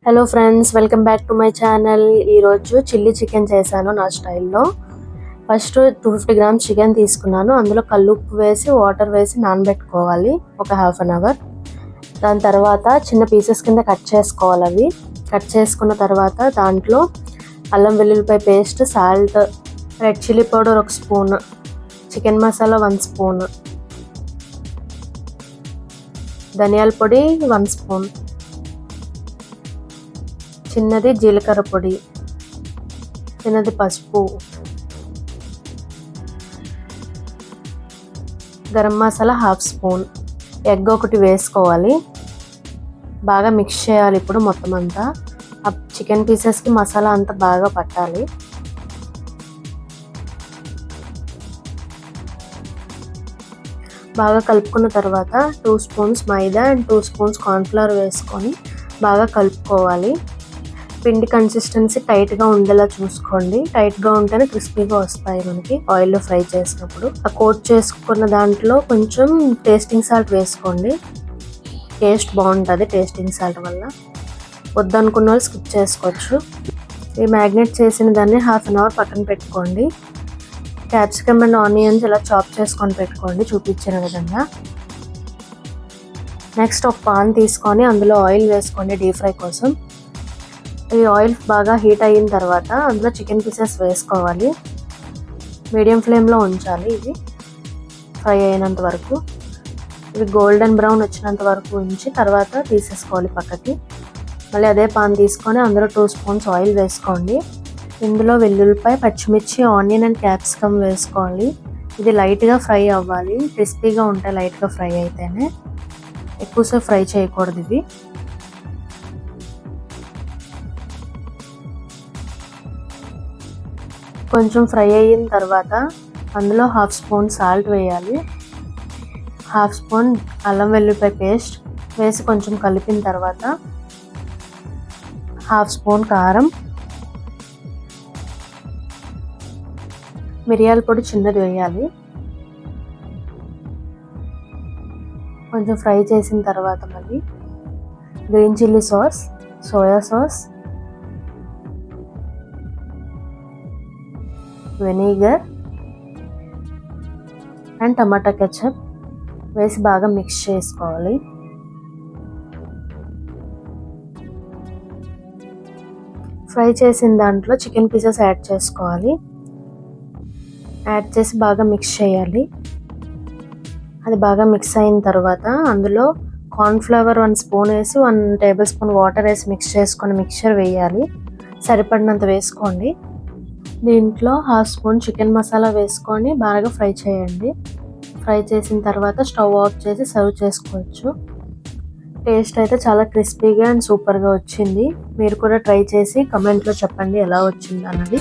Hello friends, welcome back to my channel. ఈరోజు chilli chicken చేశాను నా స్టైల్లో. ఫస్ట్ 250 గ్రామ్స్ చికెన్ తీసుకున్నాను. అందులో కల్లుప్పు వేసి వాటర్ వేసి నానబెట్టుకోవాలి ఒక హాఫ్ అన్ అవర్. దాని తర్వాత చిన్న పీసెస్ కింద కట్ చేసుకోవాలి. అవి కట్ చేసుకున్న తర్వాత దాంట్లో అల్లం వెల్లుల్లిపాయ paste, salt, red chilli powder 1 spoon, chicken masala 1 spoon, ధనియాల పొడి 1 స్పూన్, చిన్నది జీలకర్ర పొడి, చిన్నది పసుపు, గరం మసాలా 1/2 స్పూన్, ఎగ్ ఒకటి వేసుకోవాలి. బాగా మిక్స్ చేయాలి. ఇప్పుడు మొత్తం అంతా ఆ చికెన్ పీసెస్కి మసాలా అంతా బాగా పట్టాలి. బాగా కలుపుకున్న తర్వాత 2 spoons maida and 2 spoons cornflour వేసుకొని బాగా కలుపుకోవాలి. పిండి కన్సిస్టెన్సీ టైట్గా ఉండేలా చూసుకోండి. టైట్గా ఉంటేనే క్రిస్పీగా వస్తాయి మనకి ఆయిల్లో ఫ్రై చేసినప్పుడు. ఆ కోట్ చేసుకున్న దాంట్లో కొంచెం టేస్టింగ్ సాల్ట్ వేసుకోండి. టేస్ట్ బాగుంటుంది టేస్టింగ్ సాల్ట్ వల్ల. వద్దనుకున్న వాళ్ళు స్కిప్ చేసుకోవచ్చు. ఈ మ్యాగ్నేట్ చేసిన దాన్ని హాఫ్ అన్ అవర్ పక్కన పెట్టుకోండి. క్యాప్సికమ్ అండ్ ఆనియన్స్ ఇలా చాప్ చేసుకొని పెట్టుకోండి చూపించిన విధంగా. నెక్స్ట్ ఒక పాన్ తీసుకొని అందులో ఆయిల్ వేసుకోండి డీప్ ఫ్రై కోసం. ఈ ఆయిల్ బాగా హీట్ అయిన తర్వాత అందులో చికెన్ పీసెస్ వేసుకోవాలి. మీడియం ఫ్లేమ్లో ఉంచాలి. ఇవి ఫ్రై అయినంత వరకు, ఇవి గోల్డెన్ బ్రౌన్ వచ్చినంత వరకు ఉంచి తర్వాత తీసేసుకోవాలి పక్కకి. మళ్ళీ అదే పాన్ తీసుకొని అందులో 2 స్పూన్స్ ఆయిల్ వేసుకోండి. ఇందులో వెల్లుల్లిపాయ, పచ్చిమిర్చి, ఆనియన్ అండ్ క్యాప్సికమ్ వేసుకోవాలి. ఇది లైట్గా ఫ్రై అవ్వాలి. క్రిస్పీగా ఉంటాయి లైట్గా ఫ్రై అయితేనే, ఎక్కువసేపు ఫ్రై చేయకూడదు. ఇవి కొంచెం ఫ్రై అయిన తర్వాత అందులో 1/2 స్పూన్ సాల్ట్ వేయాలి. 1/2 స్పూన్ అల్లం వెల్లుల్లిపాయ పేస్ట్ వేసి కొంచెం కలిపిన తర్వాత 1/2 స్పూన్ కారం, మిరియాల పొడి చిన్నది వేయాలి. కొంచెం ఫ్రై చేసిన తర్వాత మళ్ళీ green chilli sauce, soya sauce, vinegar and tomato ketchup వేసి బాగా మిక్స్ చేసుకోవాలి. ఫ్రై చేసిన దాంట్లో చికెన్ పీసెస్ యాడ్ చేసుకోవాలి. యాడ్ చేసి బాగా మిక్స్ చేయాలి. అది బాగా మిక్స్ అయిన తర్వాత అందులో కార్న్ఫ్లవర్ 1 స్పూన్ వేసి 1 టేబుల్ స్పూన్ వాటర్ వేసి మిక్స్ చేసుకొని మిక్చర్ వేయాలి. సరిపడినంత వేసుకోండి. దీంట్లో 1/2 స్పూన్ చికెన్ మసాలా వేసుకొని బాగా ఫ్రై చేయండి. ఫ్రై చేసిన తర్వాత స్టవ్ ఆఫ్ చేసి సర్వ్ చేసుకోవచ్చు. టేస్ట్ అయితే చాలా క్రిస్పీగా అండ్ సూపర్గా వచ్చింది. మీరు కూడా ట్రై చేసి కమెంట్లో చెప్పండి ఎలా వచ్చింది అన్నది.